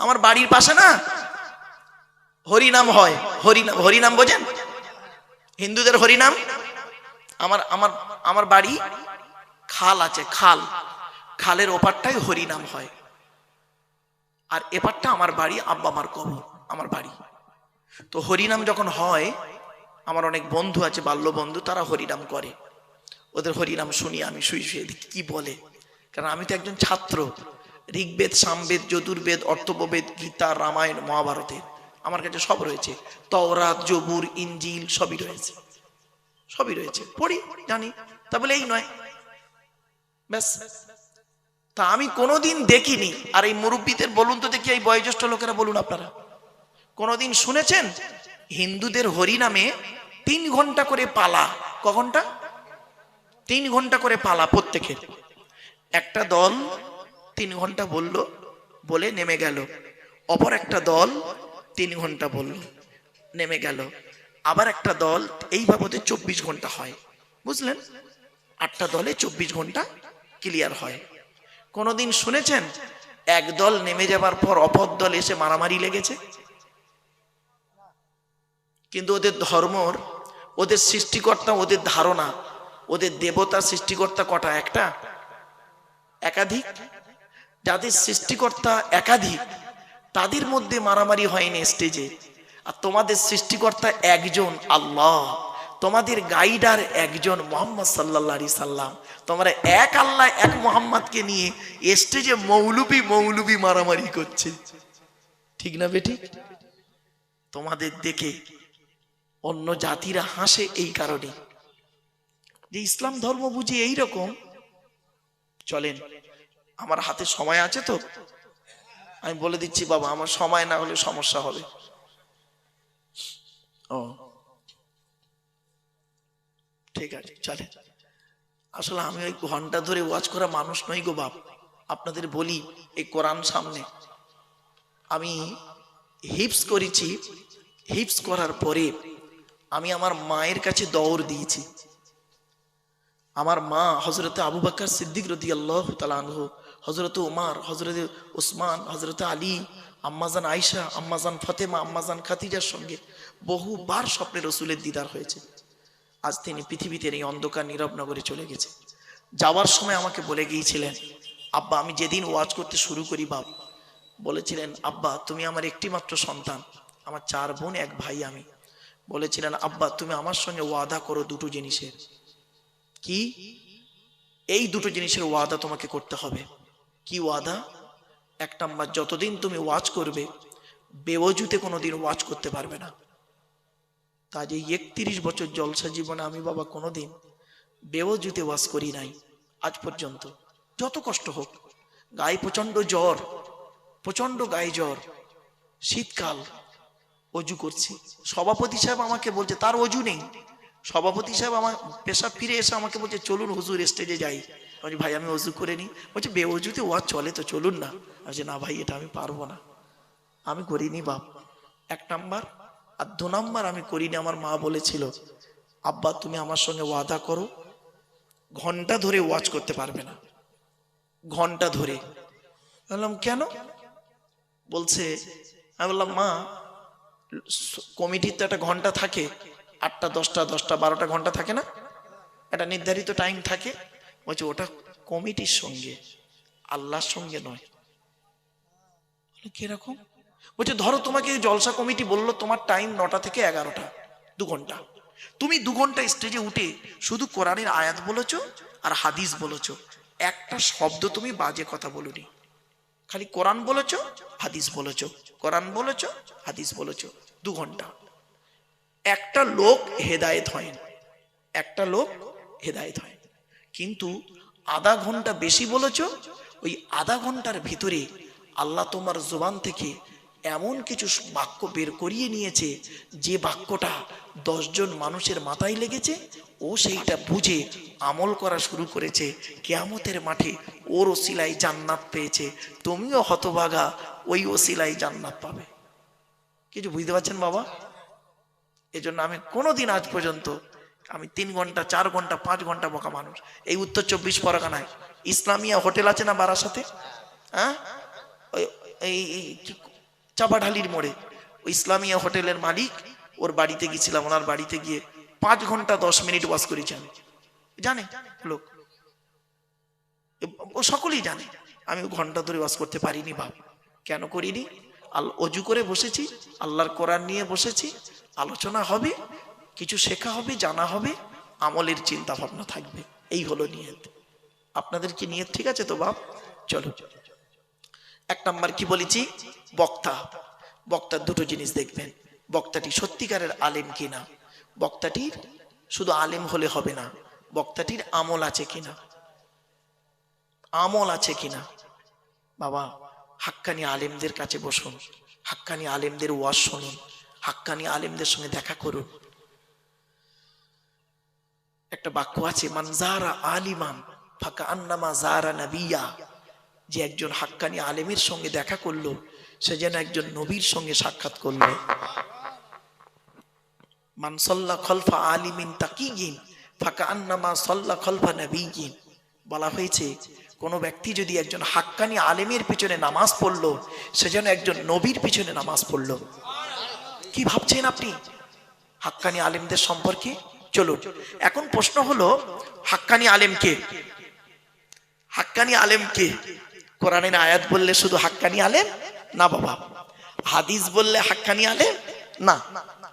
আমার বাড়ির পাশে না হরিনাম হয়। হরিনাম, হরিনাম বোঝেন? হিন্দুদের হরিনাম। আমার আমার আমার বাড়ি খাল আছে, খাল, খালের ওপারটাই হরিনাম হয়, আর এপারটা আমার বাড়ি, আব্বা আমার কবর, আমার বাড়ি। তো হরিনাম যখন হয়, আমার অনেক বন্ধু আছে, বাল্য বন্ধু, তারা হরিনাম করে। ওদের হরিনাম শুনি আমি শুয়ে শুয়ে, দেখি কি বলে, কারণ আমি তো একজন ছাত্র। ঋগ্বেদ, সামবেদ, যজুর্বেদ, অর্থববেদ, গীতা, রামায়ণ, মহাভারতের আমার কাছে সব রয়েছে। তওরাত, জবুর, ইনজিল সবই রয়েছে, সবই রয়েছে, পড়ি, জানি। তা বলে এই নয় ব্যাস। তা আমি কোনোদিন দেখিনি। আর এই মুরব্বীদের বলুন তো দেখি, এই বয়োজ্যেষ্ঠ লোকেরা বলুন, আপনারা কোনোদিন শুনেছেন হিন্দুদের হরিনামে 3 ঘন্টা করে পালা? ক ঘন্টা? 3 ঘন্টা করে পালা প্রত্যেকের। একটা দল 3 ঘন্টা বলল, বলে নেমে গেল। অপর একটা দল 3 ঘন্টা বলল, নেমে গেল। আবার একটা দল, এইভাবে 24 ঘন্টা হয়, বুঝলেন? 8টা দলে 24 ঘন্টা ক্লিয়ার হয়। কোনোদিন শুনেছেন এক দল নেমে যাবার পর অপর দল এসে মারামারি লেগেছে? কিন্তু ওদের ধর্মর, ওদের সৃষ্টিকর্তা, ওদের ধারণা, ওদের দেবতা সৃষ্টিকর্তা কটা? একটা? একাধিক? যাদের সৃষ্টিকর্তা একাধিক, তাদের মধ্যে মারামারি হয়নি স্টেজে। আর তোমাদের সৃষ্টিকর্তা একজন, আল্লাহ। তোমাদের গাইডার একজন, মোহাম্মদ সাল্লাল্লাহু আলাইহি সাল্লাম। তোমরা এক আল্লাহ, এক মোহাম্মদকে নিয়ে স্টেজে মৌলবি মৌলবি মারামারি করছে, ঠিক না বেঠিক? তোমাদের দেখে অন্য জাতিরা হাসে এই কারণে যে ইসলাম ধর্ম বুঝি এইরকম। চলেন, আমার হাতে সময় আছে তো, আমি বলে দিচ্ছি বাবা, আমার সময় না হলে সমস্যা হবে। ও ঠিক আছে, চলে। আসলে আমি ওই ঘন্টা ধরে ওয়াজ করা মানুষ নই গো বাপ। আপনাদের বলি, এই কোরআন সামনে আমি হিপস করেছি। হিপস করার পরে আমি আমার মায়ের কাছে দৌড় দিয়েছি। আমার মা হযরতে আবু বকর সিদ্দিক রাদিয়াল্লাহু তাআলা আনহু, হযরতে উমর, হযরতে উসমান, হযরতে আলী, আম্মাজান আয়েশা, আম্মাজান ফাতেমা, আম্মাজান খাদিজার সঙ্গে বহুবার স্বপ্নে রাসূলের দিদার হয়েছে। আজ তিনি পৃথিবীতে এই অন্ধকার নীরব নগরে চলে গেছে। যাওয়ার সময় আমাকে বলে গিয়েছিলেন, আব্বা, আমি যেদিন ওয়াজ করতে শুরু করি বাপ, বলেছিলেন, আব্বা তুমি আমার একটি মাত্র সন্তান, আমার 4 বোন 1 ভাই আমি। বলেছিলেন, আব্বা তুমি আমার সঙ্গে ওয়াদা করো দুটো জিনিসের। কি? এই দুটো জিনিসের ওয়াদা তোমাকে করতে হবে। কি ওয়াদা? 1 নাম্বার, যতদিন তুমি ওয়াজ করবে বেওয়াজুতে কোনোদিন ওয়াজ করতে পারবে না। কাজ এই 31 বছর জলসা জীবনে আমি বাবা কোনোদিন বেওয়াজুতে ওয়াজ করি নাই আজ পর্যন্ত। যত কষ্ট হোক, গায়ে প্রচন্ড জ্বর, প্রচন্ড গায়ে জ্বর, শীতকাল, অজু করছি, সভাপতি সাহেব আমাকে বলছে, তার অজু নেই, সভাপতি সাহেব আমার পেশা ফিরে এসে আমাকে বলছে, চলুন হুজুর স্টেজে যাই। আমি ভাই আমি অজু করে নি। বলছে বেওজুতে ওয়াজ চলে তো, চলুন না। আমি না ভাই, এটা আমি পারবো না, আমি করিনি বাপ। 1 নাম্বার। আর 2 নাম্বার আমি করিনি। আমার মা বলেছিল, আব্বা তুমি আমার সঙ্গে ওয়াদা করো ঘন্টা ধরে ওয়াজ করতে পারবে না, ঘন্টা ধরে। বললাম কেন? বলছে, আমি বললাম মা, কমিটির তো একটা ঘন্টা থাকে, 8টা 10টা 10টা 12টা ঘন্টা থাকে না, একটা নির্ধারিত টাইম থাকে। বলছে ওটা কমিটির সঙ্গে, আল্লাহর সঙ্গে নয়। কিরকম? বলছে ধরো তোমাকে জলসা কমিটি বললো তোমার টাইম 9টা থেকে 11টা, 2 ঘন্টা। তুমি 2 ঘন্টা স্টেজে উঠে শুধু কোরআনের আয়াত বলেছো আর হাদিস বলেছো, একটা শব্দ তুমি বাজে কথা বলনি, খালি কোরআন বলেছো, হাদিস বলেছো, কোরআন বলেছো, হাদিস বলেছো, 2 ঘন্টা। একটা লোক হেদায়েত হয়, একটা লোক হেদায়েত হয়। কিন্তু আধা ঘন্টা বেশি বলেছো, ওই আধা ঘন্টার ভিতরে আল্লাহ তোমার জবান থেকে এমন কিছু বাক্য বের করিয়ে নিয়েছে, যে বাক্যটা 10 জন মানুষের মাথায় লেগেছে, ও সেইটা বুঝে আমল করা শুরু করেছে। কিয়ামতের মাঠে ওর ওসিলায় জান্নাত পেয়েছে, তুমিও হতভাগা ওই ওসিলায় জান্নাত পাবে। কিছু বুঝতে পারছেন বাবা? এজন্য আমি কোনোদিন আজ পর্যন্ত, আমি 3 ঘন্টা 4 ঘন্টা 5 ঘন্টা বকা মানুষ। এই উত্তর 24 পরগনায় ইসলামিয়া হোটেল আছে না বারাসাতে, হ্যাঁ, ওই এই চাপাঢালির মোড়ে ওই ইসলামিয়া হোটেলের মালিক, ওর বাড়িতে গেছিলাম। ওনার বাড়িতে গিয়ে 5 ঘন্টা 10 মিনিট ওয়াজ করেছি আমি। জানে লোক, ও সকলেই জানে আমি ঘন্টা ধরে ওয়াজ করতে পারিনি। বাপ কেন করিনি? অজু করে বসেছি, আল্লাহর কোরআন নিয়ে বসেছি, আলোচনা হবে, কিছু শেখা হবে, জানা হবে, আমলের চিন্তা ভাবনা থাকবে। এই হলো নিয়ত। আপনাদের কি নিয়ত ঠিক আছে তো বাপ? চলো, 1 নাম্বার কি বলেছি? বক্তা। বক্তার দুটো জিনিস দেখবেন, বক্তাটি সত্যিকারের আলেম কিনা। বক্তাটির শুধু আলেম হলে হবে না, বক্তাটির আমল আছে কিনা। আমল আছে কিনা। বাবা হাক্কানি আলেমদের কাছে বসুন, হাক্কানি আলেমদের ওয়াজ শুনুন, হাক্কানি আলেমদের সঙ্গে দেখা করুন। একটা বাক্য আছে, মানজারা আলিমান ফাকা আন্নামা জারা নবিয়া। যে একজন হাক্কানি আলেমের সঙ্গে দেখা করলো, সে যেন একজন নবীর সঙ্গে সাক্ষাৎ করলো। মান সাল্লা খলফা আলিমিন তাকিয়িন ফাকা আন্নামা সাল্লা খলফা নবিয়িন। বলা হয়েছে কোন ব্যক্তি যদি একজন হাক্কানি আলেমের পিছনে নামাজ পড়লো, সে যেন একজন নবীর পিছনে নামাজ পড়লো। কি ভাবছেন আপনি হাক্কানি আলেমদের সম্পর্কে? চলুন, এখন প্রশ্ন হলো, হাক্কানি আলেম কে? হাক্কানি আলেম কে? কোরআনের আয়াত বললে শুধু হাক্কানি আলেম না বাবা, হাদিস বললে হাক্কানি আলেম না।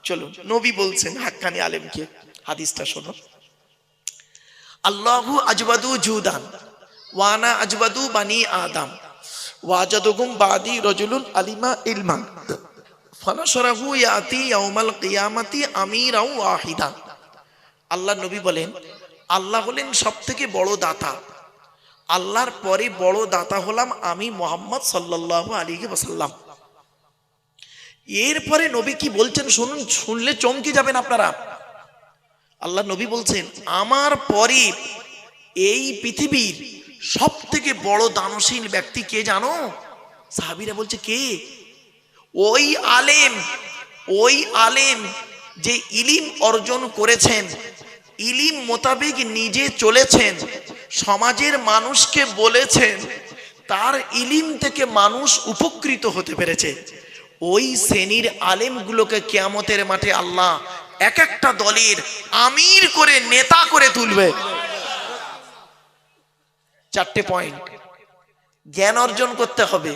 চলুন, নবী বলছেন হাক্কানি আলেম কে, হাদিসটা শোনো। আল্লাহু আজবাদু জুদান ওয়ানা আজবাদু বানি আদম ওয়াজাদুকুম বাদি রাজুলুন আলিমা ইলমান ফানাশরাহু ইয়াতি ইয়াউমাল কিয়ামাতি আমিরাও ওয়াহিদা। আল্লাহ নবী বলেন, আল্লাহ হলেন সবথেকে বড় দাতা, আল্লাহর পরে বড় দাতা হলাম আমি মুহাম্মদ সাল্লাল্লাহু আলাইহি ওয়াসাল্লাম। এরপরে নবী কি বলছেন শুনুন, শুনলে চমকে যাবেন আপনারা। আল্লাহ নবী বলছেন, আমার পরে এই পৃথিবীর সব থেকে বড় দানশীল ব্যক্তি কে জানো? সাহাবীরা বলছে কে? ওই আলেম, ওই আলেম যে ইলিম অর্জন করেছেন, ইলিম মোতাবেক নিজে চলেছেন, সমাজের মানুষকে বলেছেন, তার ইলিম থেকে মানুষ উপকৃত হতে পেরেছে। ওই শ্রেণীর আলেমগুলোকে কিয়ামতের মাঠে আল্লাহ এক একটা দলের আমির করে, নেতা করে তুলবে। 4টে পয়েন্ট। জ্ঞান অর্জন করতে হবে,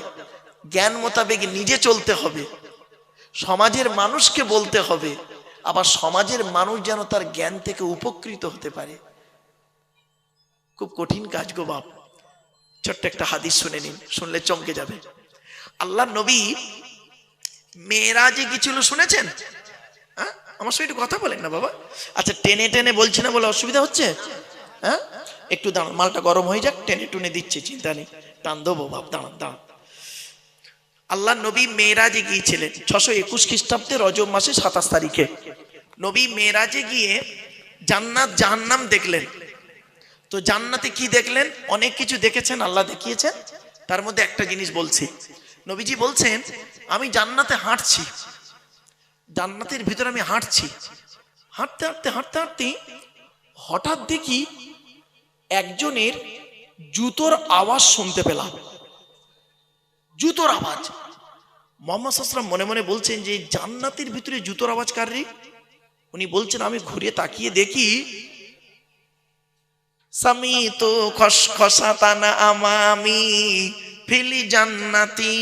জ্ঞান মোতাবেক নিজে চলতে হবে, সমাজের মানুষকে বলতে হবে, আবার সমাজের মানুষ যেন তার জ্ঞান থেকে উপকৃত হতে পারে। খুব কঠিন কাজ গো বাপ। ছোট্ট একটা হাদিস শুনে নিন, শুনলে চমকে যাবে। আল্লাহ নবী মেরাজে গিয়েছিল, শুনেছেন? হ্যাঁ, আমার সঙ্গে একটু কথা বলেন না বাবা। আচ্ছা, টেনে টেনে বলছি না বলে অসুবিধা হচ্ছে? হ্যাঁ, একটু দাঁড়ান, মালটা গরম হয়ে যাক, টেনে টুনে দিচ্ছে, চিন্তা নেই, টান দেবো বাপ, দাঁড়ান দাঁড়ান। আল্লাহ নবী মেরাজে গিয়েছিলেন 621 খ্রিস্টাব্দে রজব মাসে 27 তারিখে। নবী মেরাজে গিয়ে জান্নাত জাহান্নাম দেখলেন। তো জান্নাতে কি দেখলেন? অনেক কিছু দেখেছেন, আল্লাহ দেখিয়েছেন, তার মধ্যে একটা জিনিস বলছি। নবীজি বলছেন, আমি জান্নাতে হাঁটছি, জান্নাতের ভিতরে আমি হাঁটছি, হাঁটতে হাঁটতে হাঁটতে হাঁটতে হঠাৎ দেখি একজনের জুতোর আওয়াজ শুনতে পেলাম। জুতোর আওয়াজ। মুহাম্মদ সাল্লাল্লাহু আলাইহি ওয়াসাল্লাম মনে মনে বলছেন যে জান্নাতের ভিতরে জুতোর আওয়াজ কার রে? উনি বলছেন, আমি ঘুরে তাকিয়ে দেখি সামিতু খসখসাতানা আমামি ফিলি জান্নাতি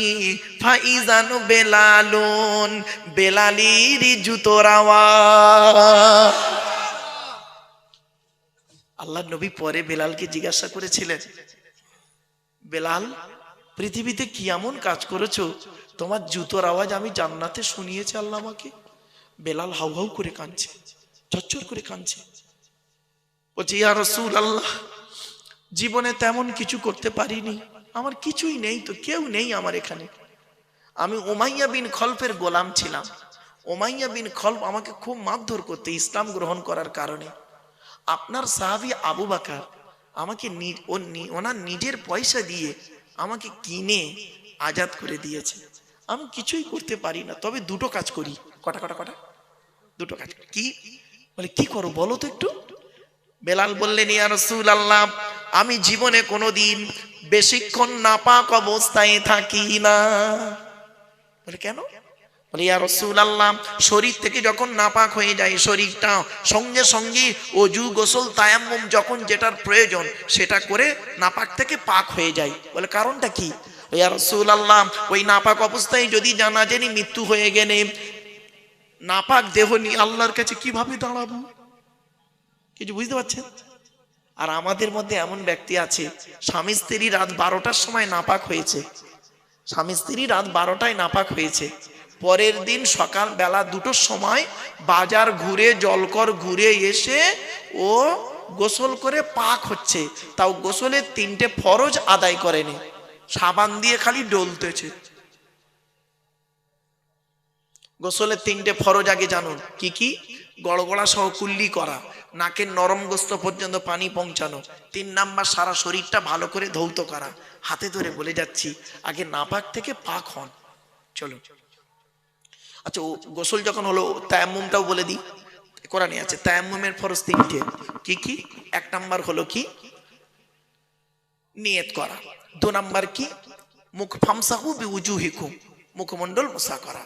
ফাইজানু বেলালুন, বেলালির জুতোর আওয়াজ। আল্লাহ নবী পরে বেলালকে জিজ্ঞাসা করেছিলেন, বেলাল, পৃথিবীতে কি এমন কাজ করেছো তোমার জুতোর আওয়াজ আমি জান্নাতে শুনিয়েছি আল্লাহ আমাকে? বেলাল হাউ হাউ করে কাঁদছে, চচ্চর করে কাঁদছে। বলছে, ইয়া রাসূলুল্লাহ, জীবনে তেমন কিছু করতে পারিনি, আমার কিছুই নেই, তো কেউ নেই আমার এখানে। আমি উমাইয়া বিন খলফের গোলাম ছিলাম। উমাইয়া বিন খলফ আমাকে খুব মারধর করতে ইসলাম গ্রহণ করার কারণে। আপনার সাহাবী আবু বকর আমাকে ওনার নিজের পয়সা দিয়ে আমাকে কিনে আজাদ করে দিয়েছে। আমি কিছুই করতে পারি না, তবে দুটো কাজ করি। কটা কটা কটা? দুটো কাজ। কি? বলে, কি করো বলো তো একটু। বেলাল বললেন, ইয়া রাসূলুল্লাহ, আমি জীবনে কোনোদিন বেশিক্ষণ নাপাক অবস্থায় থাকি না। বলে কেন? বলে ইয়া রাসূলুল্লাহ, শরীর থেকে যখন নাপাক হয়ে যায় শরীরটা, সঙ্গে সঙ্গে ওযু গোসল তায়াম্মুম যখন যেটার প্রয়োজন সেটা করে নাপাক থেকে পাক হয়ে যায়। বলে কারণটা কি? ইয়া রাসূলুল্লাহ, ওই নাপাক অবস্থায় যদি জানাজানি মৃত্যু হয়ে গেলে নাপাক দেহ নিয়ে আল্লাহর কাছে কিভাবে দাঁড়াবো? কিছু বুঝতে পারছেন? আর আমাদের মধ্যে এমন ব্যক্তি আছে, স্বামী স্ত্রী রাত 12টার সময় নাপাক হয়েছে, স্বামী স্ত্রী রাত 12টায় নাপাক হয়েছে, পরের দিন সকাল বেলা 2টোর সময় বাজার ঘুরে জলকর ঘুরে এসে ও গোসল করে পাক হচ্ছে, তাও গোসলের 3টে ফরজ আদায় করেনি, সাবান দিয়ে খালি ডলতেছে। গোসলের 3টে ফরজ আগে জানুন কি কি? গড়গড়া সহ কুল্লি করা, নাকের নরম গোস্ত পর্যন্ত পানি পৌঁছানো, 3 নাম্বার সারা শরীরটা ভালো করে ধৌত করা। হাতে ধরে বলে যাচ্ছি, আগে নাপাক থেকে পাক হন। চলো, আচ্ছা গোসল যখন হলো তায়াম্মুমটাও বলে দিই, কোরআনে আছে তায়াম্মুমের ফরজ 3টে। কি কি? 1 নাম্বার হলো কি? নিয়ত করা। 2 নাম্বার কি? মুখ ফামসাহু বিউজুহিকুম, মুখমণ্ডল মোসা করা।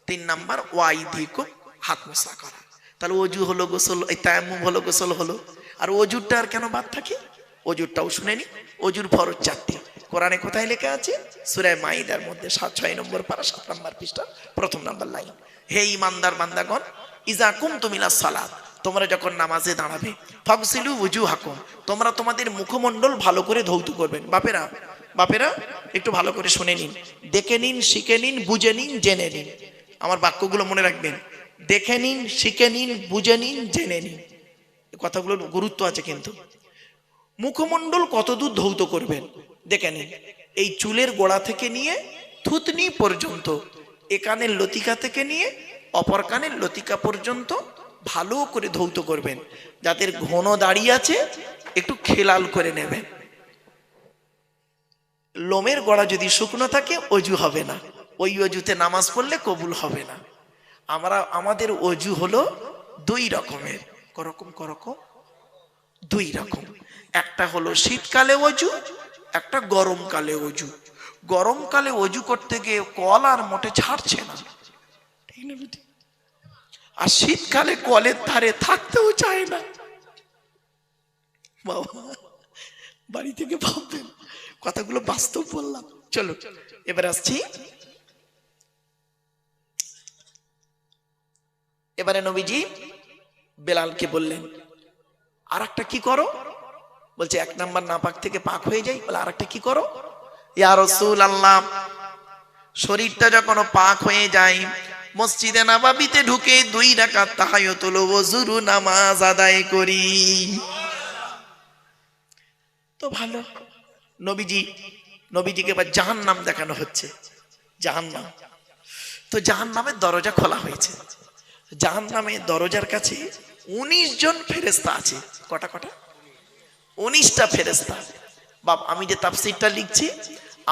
3 নাম্বার ওয়াইদিকুম, হাত মোসা করা। তাহলে ওযু হলো গোসল, এই তায়াম্মুম হলো গোসল হলো। আর ওযুরটা আর কেন বাদ থাকে? ওযুরটাও শুনে নি। ওযুর ফরজ 4টে। কোরআনে কোথায় লেখা আছে? সূরা মাইদার মধ্যে 6 নম্বর পারা 7 নম্বর পৃষ্ঠা 1 নম্বর লাইন। হে ঈমানদার বান্দাগণ, ইজা কুমতুম ইলাস সালাত, তোমরা যখন নামাজে দাঁড়াবে, ফাগসিলু ওযুহাকুম, তোমরা তোমাদের মুখমণ্ডল ভালো করে ধৌত করবেন। বাপেরা বাপেরা একটু ভালো করে শুনে নিন, দেখে নিন, শিখে নিন, বুঝে নিন, জেনে নিন। আমার বাক্যগুলো মনে রাখবেন। দেখে নিন, শিখে নিন, বুঝে নিন, জেনে নিন। কথাগুলোর গুরুত্ব আছে কিন্তু। মুখমণ্ডল কতদূর ধৌত করবেন দেখে নিন। এই চুলের গোড়া থেকে নিয়ে থুতনি পর্যন্ত, এ কানের লতিকা থেকে নিয়ে অপর কানের লতিকা পর্যন্ত ভালো করে ধৌত করবেন। যাদের ঘন দাড়ি আছে একটু খেলাল করে নেবেন। লোমের গোড়া যদি শুকনো থাকে অজু হবে না, ওই অজুতে নামাজ পড়লে কবুল হবে না। আমাদের অজু হলো 2 রকমের। করকম 2 রকম। একটা হলো শীতকালে অজু, একটা গরমকালে অজু। গরমকালে অজু করতে গিয়ে কল আর মোটে ছাড়ছে না, ঠিক না? আর শীতকালে কলের ধারে থাকতেও চায় না। বাবা বাড়ি থেকে ভাববেন, কথাগুলো বাস্তব বললাম। চলো এবার আসছি। এবারে নবীজি বেলালকে বললেন আর একটা কি করো? বলছে 1 নাম্বার নাপাক থেকে পাক হয়ে যায়। বলে আর একটা কি করো? ইয়া রাসূলুল্লাহ, শরীরটা যখন পাক হয়ে যায় মসজিদে নববীতে ঢুকে 2 রাকাত তাহিয়াতুল ওযুর নামাজ আদায় করি। তো ভালো। নবীজিকে এবার জাহান্নাম দেখানো হচ্ছে। জাহান্নাম, তো জাহান্নামের দরজা খোলা হয়েছে। জাহান্নামের দরজার কাছে 19 জন ফেরেশতা আছে। কটা? 19টা ফেরেশতা। বাপ, আমি যে তাফসিরটা লিখছি,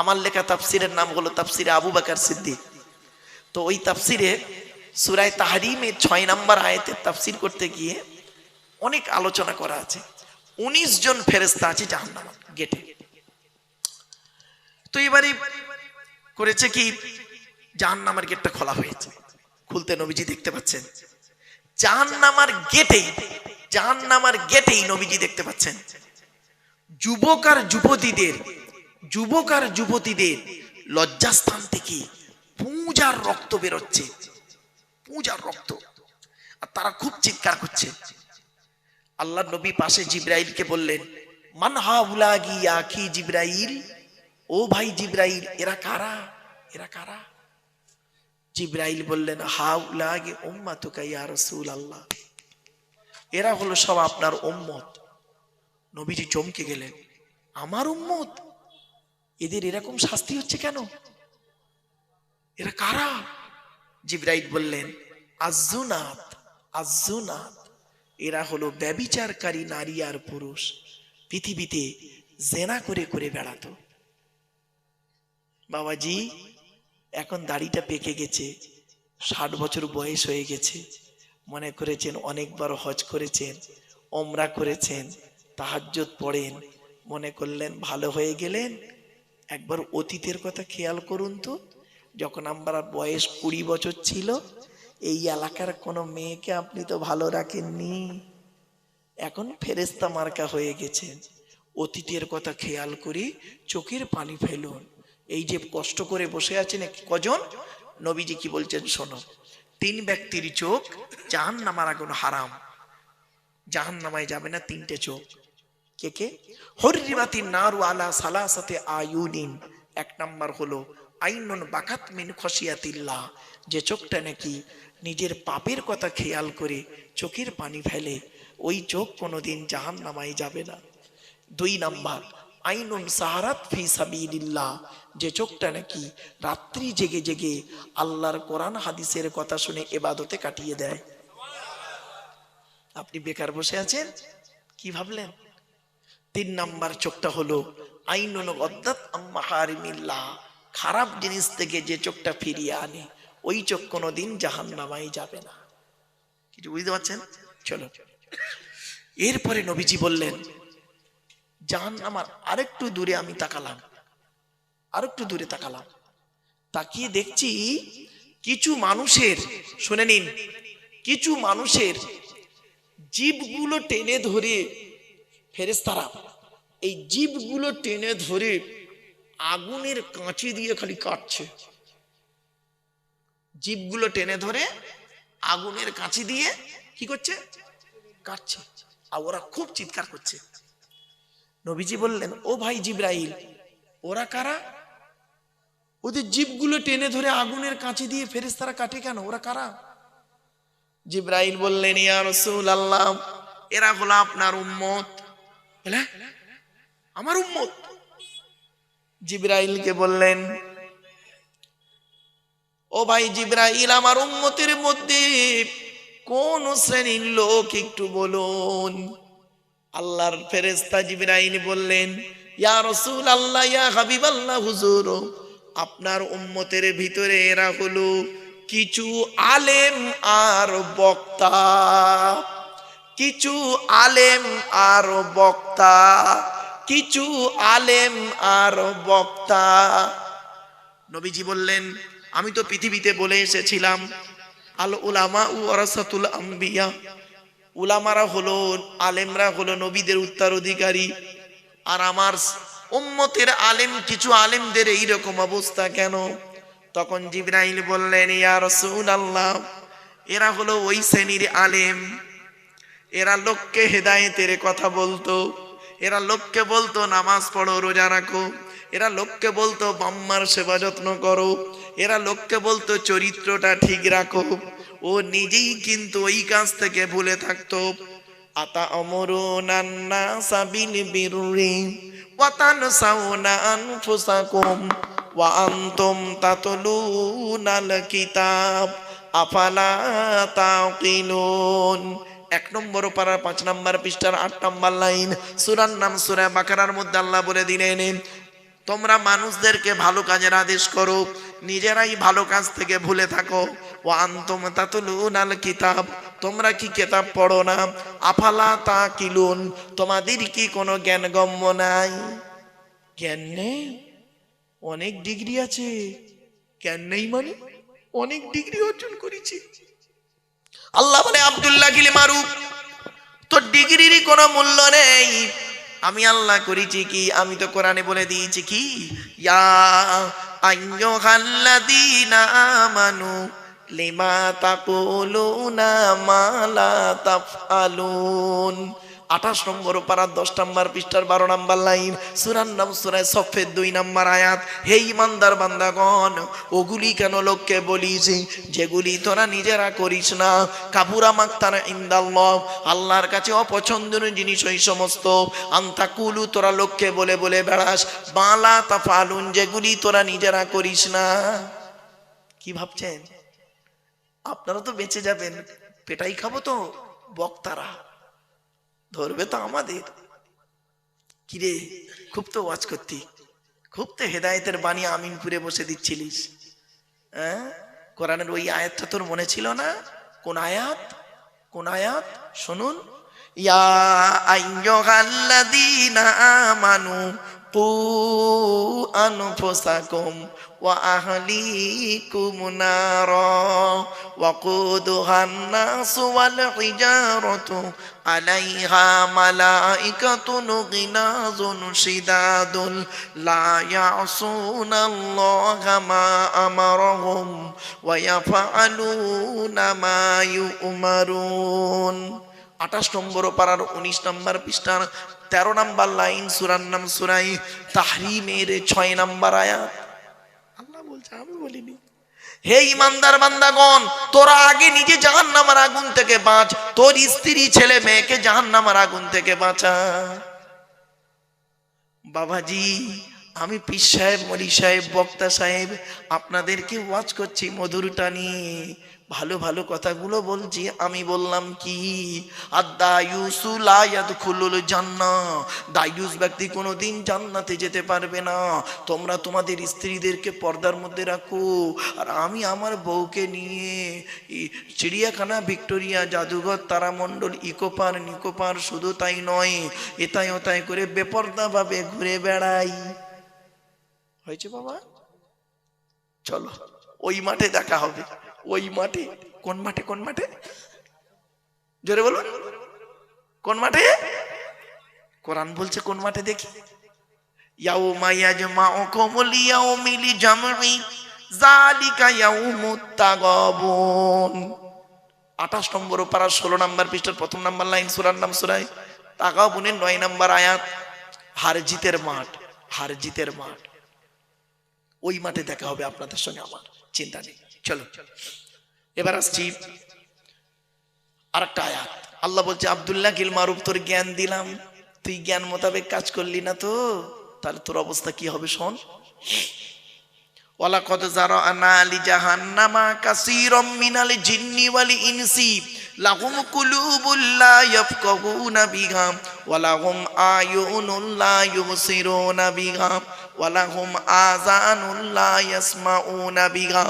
আমার লেখা তাফসিরের নাম হলো তাফসিরে আবু বকর সিদ্দিক। তো ওই তাফসিরে সূরা তাহরিমের 6 নম্বর আয়াতের তাফসির করতে গিয়ে অনেক আলোচনা করা আছে। 19 জন ফেরেশতা আছে জাহান্নামের গেটে। তো এবারে করেছে কি, জাহান্নামের গেটটা খোলা হয়েছে। খুলতে নবীজি দেখতে পাচ্ছেন জাহান্নামের গেটেই নবীজি দেখতে পাচ্ছেন যুবক আর যুবতীদের লজ্জাস্থান থেকে পূজার রক্ত বেরোচ্ছে, পূজার রক্ত। আর তারা খুব চিৎকার করছে। আল্লাহ নবী পাশে জিবরাইলকে বললেন, মান হাউলাগি ইয়া আখি জিবরাইল, ও ভাই জিবরাইল, এরা কারা? জিবরাইল বললেন, হাউলাগি উম্মাতুকা ইয়া রাসূলুল্লাহ, এরা হলো সব আপনার উম্মত। নবীজি চমকে গেলেন, আমার উম্মত? এদের এরকম শাস্তি হচ্ছে কেন? এরা কারা? জিবরাইল বললেন, আযুনাত, এরা হলো ব্যভিচারকারী নারী আর পুরুষ, পৃথিবীতে জেনা করে বেড়াতো। বাবাজি এখন দাড়িটা পেকে গেছে, 60 বছর বয়স হয়ে গেছে, মনে করেছেন অনেকবার হজ করেছেন, ওমরা করেছেন, তাহাজ্জুদ পড়েন, মনে করলেন ভালো হয়ে গেলেন। একবার অতীতের কথা খেয়াল করুন তো, যখন আমার বয়স 20 বছর ছিল, এই এলাকার কোনো মেয়েকে আপনি তো ভালো রাখেননি, এখন ফেরেস্তা মার্কা হয়ে গেছেন। অতীতের কথা খেয়াল করে চোখের পানি ফেলুন। এই যে কষ্ট করে বসে আছেন কজন, নবীজি কি বলছেন শোনো, 3 ব্যক্তির চোখ জাহান্নামের আগুন হারাম, জাহান্নামায় যাবে না 3টে চোখ। কে কে? হরিবাতিন নারু আলা সালাসাতে আয়ুনিন। 1 নাম্বার হলো আইনুন বাকাত মিন খসিয়াতিল্লাহ, যে চোখটা নাকি নিজের পাপের কথা খেয়াল করে চোখের পানি ফেলে, ওই চোখ কোনোদিন জাহান্নামায় যাবে না। 2 নাম্বার আইনুন সাহারাত ফি সাবিলিল্লাহ, যে চোখটা নাকি রাত্রি জেগে জেগে আল্লাহর কোরআন হাদিসের কথা শুনে ইবাদতে কাটিয়ে দেয়। আপনি বেকার বসে আছেন, কি ভাবলেন? 3 নাম্বার চোখটা হলো আইনুন গদ্দাত আম্মা হারিমিল্লাহ, খারাপ জিনিস থেকে যে চোখটা ফিরিয়ে আনে, ওই চোখ কোনোদিন জাহান্নামায় যাবে না। কিছু বুঝতে পারছেন? চলো, এরপরে নবীজি বললেন জাহান্নামার আরেকটু দূরে আমি তাকালাম, আরেকটু দূরে তাকালাম, তাকিয়ে দেখছি কিছু মানুষের, শুনে নিন, কিছু মানুষের জিভগুলো টেনে ধরে ফেরেশতারা এই জিভগুলো টেনে ধরে আগুনের কাঁচি দিয়ে খালি কাটছে। জিভগুলো টেনে ধরে আগুনের কাঁচি দিয়ে কি করছে? কাটছে। আর ওরা খুব চিৎকার করছে। নবীজি বললেন, ও ভাই জিবরাইল, ওরা কারা? ওদের জিভগুলো টেনে ধরে আগুনের কাঁচি দিয়ে ফেরেশতারা কাটে কেন? ওরা কারা? জিবরাইল বললেন, ইয়া রাসূলুল্লাহ, এরা হলো আপনার উম্মত। বলে আমার উম্মত? জিবরাইলকে বললেন, ও ভাই জিবরাইল, আমার উম্মতের মধ্যে কোন শ্রেণীর লোক একটু বলুন। আল্লাহর ফেরেশতা জিবরাইল বললেন, ইয়া রাসূলুল্লাহ, ইয়া হাবিবাল্লাহ, হুজুর, আপনার উম্মতের ভিতরে এরা হলো কিছু আলেম আর বক্তা, কিছু আলেম আর বক্তা, কিছু আলেম আর বক্তা। নবীজি বললেন, আমি তো পৃথিবীতে বলে এসেছিলাম আল উলামা ওয়ারাসাতুল আম্বিয়া, উলামারা হলো, আলেমরা হলো নবীদের উত্তরাধিকারী, আর আমার উম্মতের আলেম, কিছু আলেমদের এইরকম অবস্থা কেন? তখন জিবরাইল বললেন, ইয়া রাসূলুল্লাহ, এরা হলো ওই শ্রেণীর আলেম, এরা লোককে হেদায়েতের কথা বলতো, এরা লোককে বলতো নামাজ পড়ো, রোজা রাখো, এরা লোককে বলতো বাম্মার সেবা যত্ন করো, এরা লোককে বলতো চরিত্রটা ঠিক রাখো, ও নিজেই কিন্তু ওই কাজ থেকে ভুলে থাকতো। আতা আমরুনান নাসা বিল বিররি ওয়া তানসাউনা আনফুসাকুম ওয়া আনতুম তাতলুনাল কিতাব আফালা তাকিলুন। 1 নম্বর পারার 5 নম্বর পৃষ্ঠার 8 নম্বর লাইন, সূরার নাম সূরা বাকারার মধ্যে আল্লাহ বলে দিলেন, তোমরা মানুষদেরকে ভালো কাজের আদেশ করো, নিজেরাই ভালো কাজ থেকে ভুলে থাকো। ওয়া আনতুম তাতলুনাল কিতাব, তোমরা কি কিতাব পড়ো না? আফালা তাকিলুন, তোমাদের কি কোনো জ্ঞান গম্য নাই? জ্ঞান নেই? অনেক ডিগ্রি আছে, জ্ঞান নেই মানে? অনেক ডিগ্রি অর্জন করেছি। আল্লাহ বলে, আব্দুল্লাহ গিল মারুফ, তোর ডিগ্রিরই কোনো মূল্য নেই। আমি আল্লাহ করেছি কি? আমি তো কোরআনে বলে দিয়েছি কি, ইয়া আইয়ুহাল্লাযীনা আমানু লিমা তাকুলুনা মা লা তাফআলুন। 28 নম্বর পারা 10 নম্বর পৃষ্ঠার 12 নম্বর লাইন, সূরার নাম সূরা সফের 2 নম্বর আয়াত। হে ঈমানদার বান্দাগণ, ওগুলি কেন লোককে বলিস যেগুলি তোরা নিজেরা করিস না? কাবুরা মাকতানা ইনদাল্লাহ, আল্লাহর কাছে অপছন্দনীয় জিনিস ওই সমস্ত। আনতাকুলু, তোরা লোককে বলে বলে বেড়াস, মালা তাফআলুন, যেগুলি তোরা নিজেরা করিস না। কি ভাবছেন আপনারা তো বেঁচে যাবেন, পেটাই খাবো তো? বক্তারা ধরবে তো আমাদের। কিরে, খুব তো ওয়াজ করতি, খুব তো হেদায়েতের বাণী আমিনপুরে বসে দিচ্ছিলিস, হ্যাঁ? কোরআনের ওই আয়াতটা তোর মনে ছিল না? কোন আয়াত? কোন আয়াত শুনুন, ইয়া আইয়ুহাল্লাযীনা আমানু কু আনফুসাকুম ওয়া আহলিকুম নারা ওয়াকুদুহান নাসু ওয়াল হিজারাতু আলাইহা মালাইকাতুন গিলাযুন শিদাদুন লা ইয়াসুনাল্লাহা মা আমারহুম ওয়া ইয়াফআলুনা মা ইউমারুন। 28 নম্বর পারার 19 নম্বর পৃষ্ঠার 13 নম্বর লাইন, সূরার নাম সূরায়ে তাহরিমের 6 নম্বর আয়াত। আল্লাহ বলছে, আমি বলিনি। হে ইমানদার বান্দাগণ, তোরা আগে নিজে জাহান্নামের আগুন থেকে বাঁচ, তোর স্ত্রী ছেলে মেয়েকে জাহান্নামের আগুন থেকে বাঁচা। বাবাজি, আমি পীর সাহেব, মলি সাহেব, বক্তা সাহেব আপনাদেরকে ওয়াজ করছি মধুর টানি, ভালো ভালো কথাগুলো বলছি। আমি বললাম কি, আদ-দায়ুসু লা ইয়াদখুলুল জান্নাহ, দায়ুস ব্যক্তি কোনোদিন জান্নাতে যেতে পারবে না। তোমরা তোমাদের স্ত্রীদেরকে পর্দার মধ্যে রাখো, আর আমি আমার বউকে নিয়ে চিড়িয়াখানা, ভিক্টোরিয়া, জাদুঘর, তারামণ্ডল, ইকোপার, নিকোপার, শুধু তাই নয়, এতাই ওতাই করে বেপর্দা ভাবে ঘুরে বেড়াই। হয়েছে বাবা, চলো ওই মাঠে দেখা হবে। ওই মাঠে, কোন মাঠে? কোন মাঠে? জোরে বলুন, কোন মাঠে? কোরআন বলছে কোন মাঠে দেখি? ইয়াউমা ইয়াজমাউকুমুল ইয়াউমিল জামঈ যালিকা ইয়াউমুত তাগাবুন। 28 নম্বর পারা 16 নম্বর পৃষ্ঠার 1 নম্বর লাইন, সূরার নাম সূরায়ে তাগাবুনের 9 নম্বর আয়াত। হার জিতের মাঠ, হার জিতের মাঠ। ওই মাঠে দেখা হবে আপনাদের সঙ্গে আমার, চিন্তা নেই। চলো এবার আসছি আরেকটা আয়াত। আল্লাহ বলছে, আব্দুল্লাহ কিল মারুফ, তোর জ্ঞান দিলাম, তুই জ্ঞান মোতাবেক কাজ করলি না তো, তাহলে তোর অবস্থা কি হবে শোন। ওয়ালাকাদ যারানা লিজাহান্নামা কাসীরাম মিনাল জিন্নি ওয়াল ইনসি লাহুম কুলুবুল লা ইয়াফকাহুনা বিহা ওয়া লাহুম আয়ুনুল লা ইউবসিরুনা বিহা ওয়া লাহুম আযানুল লা ইয়াসমাউনা বিহা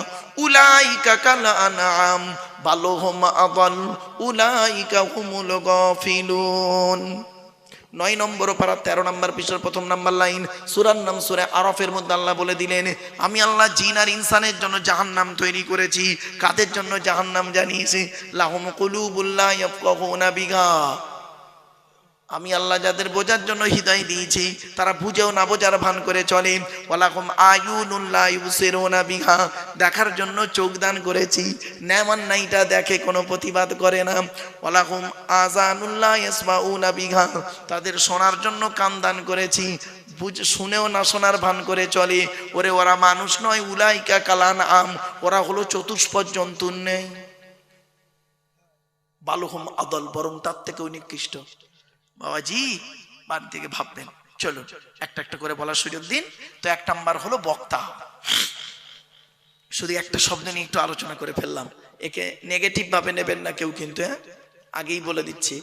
উলাইকা কাল আনআম বাল হুম আযাল উলাইকা হুমুল গাফিলুন। 9 নম্বর পারা 13 নম্বর পৃষ্ঠার 1 নম্বর লাইন, সূরার নাম সূরা আরাফের মধ্যে আল্লাহ বলে দিলেন, আমি আল্লাহ জিন আর ইনসানের জন্য জাহান্নাম তৈরি করেছি। কাদের জন্য জাহান্নাম জানিয়েছি? লাহুম কুলুবুল লা ইয়াফকাহুনা বিহা, আমি আল্লাহ যাদের বোঝার জন্য হৃদয় দিয়েছি, তারা বুঝেও না বোঝার ভান করে চলে। ওয়ালাকুম আয়ুনুল লা ইউবসিরুনা বিহা, দেখার জন্য চোখ দান করেছি, নেমান নাইটা দেখে, কোনো প্রতিবাদ করে না। ওয়ালাকুম আযানুল লা ইয়াসমাউনা বিহা, তাদের শোনার জন্য কান দান করেছি, শুনেও না শোনার ভান করে চলে। ওরে ওরা মানুষ নয়, উলাইকা কালান আম, ওরা হলো চতুষ্পদ জন্তুর নেই। বালুহুম আদল, বরং তার থেকেও নিকৃষ্ট। বাবাজি বান থেকে ভাববেন। চলো একটা একটা করে বলার সুযোগ দিন। তো 1 নাম্বার হলো বক্তা। শুধু একটা শব্দ নিয়ে একটু আলোচনা করে ফেললাম, একে নেগেটিভ ভাবে নেবেন না কেউ কিন্তু, হ্যাঁ আগেই বলে দিচ্ছি।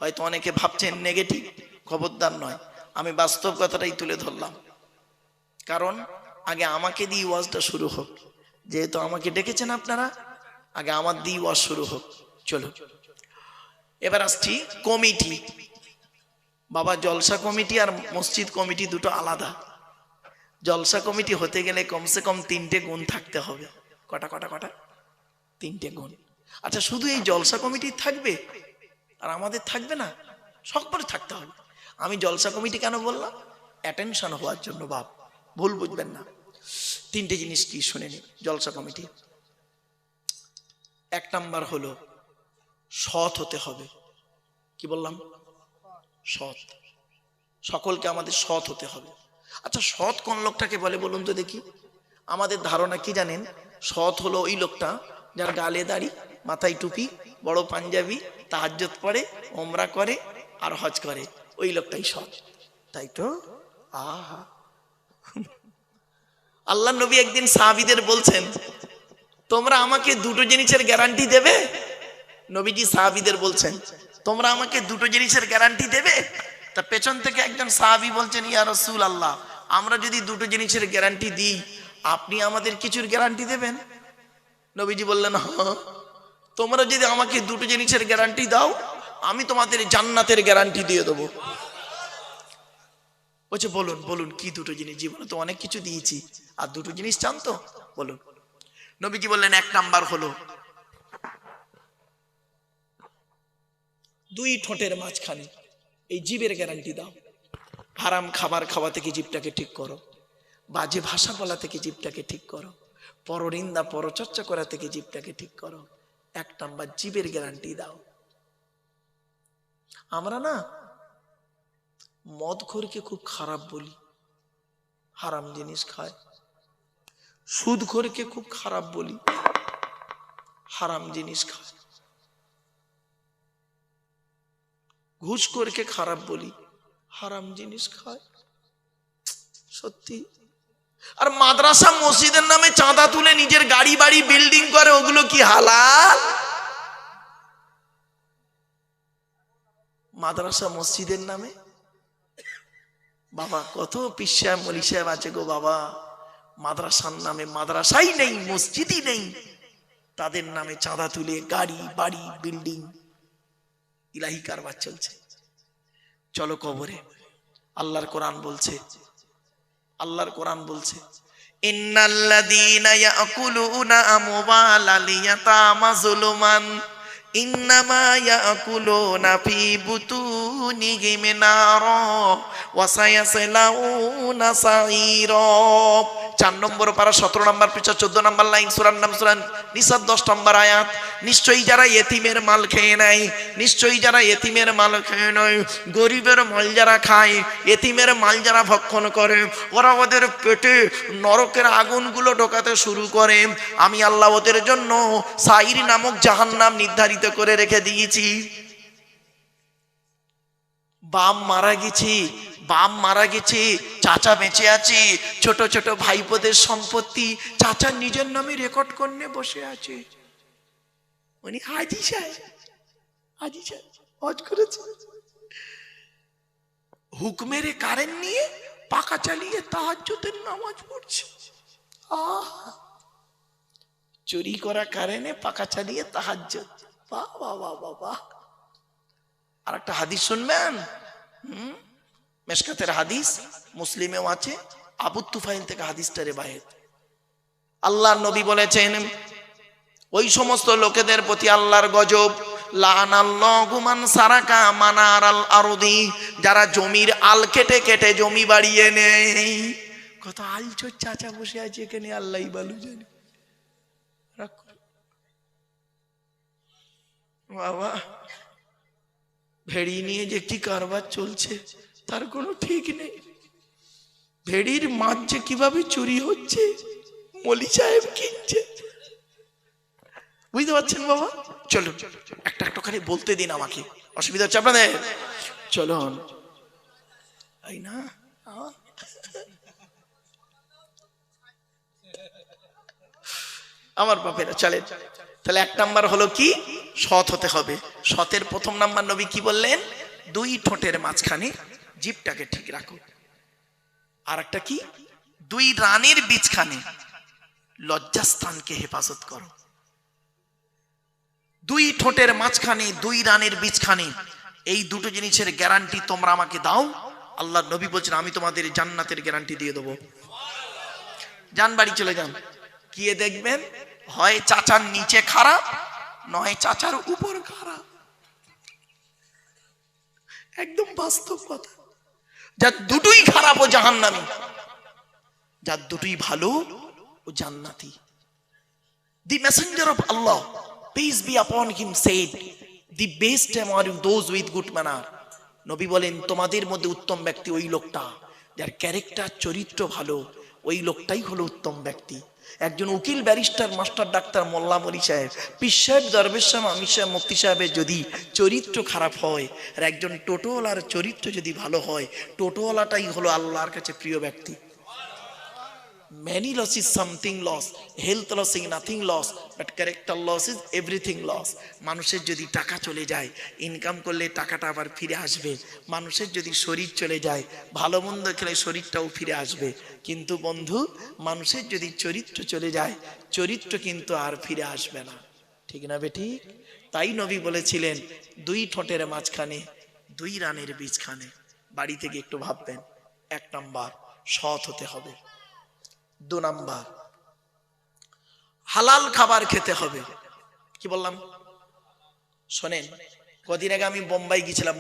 হয়তো অনেকে ভাবছেন নেগেটিভ, খবরদার নয়, আমি বাস্তব কথাটাই তুলে ধরলাম। কারণ আগে আমাকে দিয়ে ওয়াজটা শুরু হোক, যেহেতু আমাকে ডেকেছেন আপনারা, আগে আমার দিয়ে ওয়াজ শুরু হোক। চলো এবার আসছি কমিটি। বাবা, জলসা কমিটি আর মসজিদ কমিটি দুটো আলাদা। জলসা কমিটি হতে গেলে কমসে কম 3টে গুণ থাকতে হবে। কটা কটা কটা? 3টে গুণ। আচ্ছা, শুধু এই জলসা কমিটি থাকবে আর আমাদের থাকবে না? সকলে থাকতে হবে। আমি জলসা কমিটি কেন বললাম? অ্যাটেনশন হওয়ার জন্য, বাপ ভুল বুঝবেন না। 3টে জিনিস কি শুনে নিন জলসা কমিটি। 1 নাম্বার হলো সৎ হতে হবে। কি বললাম? সৎ। সকলকে আমাদের সৎ হতে হবে। আচ্ছা, সৎ কোন লোকটাকে বলে বলুন তো দেখি? আমাদের ধারণা কি জানেন? সৎ হলো ওই লোকটা যার গালে দাড়ি, মাথায় টুপি, বড় পাঞ্জাবি, তাহাজ্জুদ পড়ে, ওমরা করে আর হজ করে, ওই লোকটাই সৎ, তাই তো? আহা, আল্লাহ নবী একদিন সাহাবীদের বলছেন, তোমরা আমাকে 2টো জিনিসের গ্যারান্টি দেবে? নবীজি সাহাবীদের বলছেন, তোমরা আমাকে 2টো জিনিসের গ্যারান্টি দেবে? তা পেছন থেকে একজন সাহাবী বলছেন, ইয়া রাসূলুল্লাহ, আমরা যদি 2টো জিনিসের গ্যারান্টি দিই, আপনি আমাদের কিছুর গ্যারান্টি দেবেন? নবীজি বললেন, হ্যাঁ, তোমরা যদি আমাকে 2টো জিনিসের গ্যারান্টি দাও, আমি তোমাদের জান্নাতের গ্যারান্টি দিয়ে দেবো। বলছে বলুন বলুন কি দুটো জিনিস, জীবনে তো অনেক কিছু দিয়েছি, আর দুটো জিনিস চান তো বলুন। নবী কি বললেন? এক নাম্বার হলো দুই ঠোঁটের মাঝখানে এই জিভের গ্যারান্টি দাও। হারাম খাবার খাওয়া থেকে জিভটাকে ঠিক করো, বাজে ভাষা বলা থেকে জিভটাকে ঠিক করো, পরনিন্দা পরচর্চা করা থেকে জিভটাকে ঠিক করো। এক নাম্বার জিভের গ্যারান্টি দাও। আমরা না মদখোরকে খুব খারাপ বলি, হারাম জিনিস খায়। সুদখোরকে খুব খারাপ বলি, হারাম জিনিস খায়। ঘুষখোরকে খারাপ বলি, হারাম জিনিস খায়। সত্যি। আর মাদ্রাসা মসজিদের নামে চাঁদা তুলে নিজের গাড়ি বাড়ি বিল্ডিং করে, ওগুলো কি হালাল? মাদ্রাসা মসজিদের নামে বাবা কত পীর সাহেব মলি সাহেব আছে গো বাবা, মাদ্রাসার নামে মাদ্রাসাই নেই, মসজিদই নেই, তাদের নামে চাঁদা তুলে গাড়ি বাড়ি বিল্ডিং, ইলাহি কারবার চলছে। চলো কবরে। আল্লাহর কোরআন বলছে, আল্লাহর কোরআন বলছে ইন্নাল্লাযীনা ইয়াকুলুনা আমওয়ালাল ইয়াতামা যুলুমান ইন্নামা ইয়াকুলুনা ফি বুতুনিহিম নারা ওয়া সায়াসলাউনা সাঈরা। 4 নম্বর পারা 17 নম্বর পৃষ্ঠা 14 নম্বর লাইন, সূরার নাম সূরা নিসা 10 নম্বর আয়াত। নিশ্চয়ই যারা ইতিমের মাল খেয়ে নেয়, নিশ্চয়ই যারা ইতিমের মাল খেয়ে নেয়, গরিবের মাল যারা খায়, ইতিমের মাল যারা ভক্ষণ করে, ওরা ওদের পেটে নরকের আগুনগুলো ঢোকাতে শুরু করে। আমি আল্লাহ ওদের জন্য সাঈর নামক জাহান্নাম নির্ধারিত করে রেখে দিয়েছি। বাপ মারা গেছি, বাপ মারা গেছে, চাচা বেঁচে আছে, ছোট ছোট ভাইপোদের সম্পত্তি চাচা নিজের নামে রেকর্ড করে বসে আছে। উনি হাজি সাহেব, হাজি সাহেব হজ করেছে, হুকমের কারেন্ট নিয়ে পাকা চালিয়ে তাহাজ্জুদের নামাজ পড়ছে। চুরি করা কারেন্টে পাকা চালিয়ে তাহাজ্জুদ। বাহ বাহ বাহ বাহ বাহ। আর একটা হাদিস শুনবেন, মেশকাতের হাদিস, মুসলিমেও আছে, আবু তুফাইল থেকে হাদিসটা রিওয়ায়াত। আল্লাহর নবী বলেছেন ওই সমস্ত লোকেদের প্রতি আল্লাহর গজব, লানাল্লাহু মান সারাকা মানারাল আরদি, যারা জমির আল কেটে কেটে জমি বাড়িয়ে নেয়। কত আলচোর চাচা বসে আছে এখানে, আল্লাহই ভালো জানে। বাবা ভেড়ি নিয়ে যে কি কারবার চলছে তার কোনো ঠিক নেই। ভেড়ির মাছ যে কিভাবে চুরি হচ্ছে মলি সাহেব কিনছে, বুঝতে পারছেন বাবা? চলো একটা একটা করে বলতে দিন আমাকে, অসুবিধা হচ্ছে আপনাদের? চলুন তাই না, আমার বাপেরা চলে। তাহলে 1 নাম্বার হলো কি? সৎ হতে হবে। সতের প্রথম নাম্বার নবী কি বললেন? দুই ঠোঁটের মাঝখানে জিভটাকে ঠিক রাখো। আর একটা কি? দুই রানের বীজখানে লজ্জাস্থানকে হেফাজত করো। দুই ঠোঁটের মাঝখানে দুই রানের বীজখানে, এই দুটো জিনিসের গ্যারান্টি তোমরা আমাকে দাও। আল্লাহ নবী বলছেন আমি তোমাদের জান্নাতের গ্যারান্টি দিয়ে দেবো। যান বাড়ি চলে যান, গিয়ে দেখবেন হয় চাচার নিচে খারাপ, নয় চাচার উপর খারাপ। একদম বাস্তব কথা। যার দুটোই খারাপ ও জাহান্নামী, যার দুটোই ভালো ও জান্নাতি। The messenger of Allah, peace be upon him, said, the best among those with good manner. নবী বলেন তোমাদের মধ্যে উত্তম ব্যক্তি ওই লোকটা যার ক্যারেক্টার চরিত্র ভালো, ওই লোকটাই হলো উত্তম ব্যক্তি। একজন উকিল, ব্যারিস্টার, মাস্টার, ডাক্তার, মোল্লা, মলি সাহেব, পীর সাহেব, দরবেশ সাহেব, আমির সাহেব, মুফতি সাহেবের যদি চরিত্র খারাপ হয়, আর একজন টোটোওয়ালার চরিত্র যদি ভালো হয়, টোটোওয়ালাটাই হলো আল্লাহর কাছে প্রিয় ব্যক্তি। Many loss is something loss, health loss is nothing loss, but character loss is everything loss. মানুষের যদি টাকা চলে যায়, ইনকাম করলে টাকাটা আবার ফিরে আসবে। মানুষের যদি শরীর চলে যায়, ভালো মন্দ খেলে শরীরটাও ফিরে আসবে। কিন্তু বন্ধু, মানুষের যদি চরিত্র চলে যায়, চরিত্র কিন্তু আর ফিরে আসবে না। ঠিক না বেটি? তাই নবী বলেছিলেন দুই ঠোঁটের মাঝখানে দুই রানের বীজখানে। বাড়ি থেকে একটু ভাববেন, এক নাম্বার সৎ হতে হবে, 2 নাম্বার হালাল খাবার খেতে হবে। কি বললাম শোনেন, কদিন আগে আমি বোম্বাই গেছিলাম,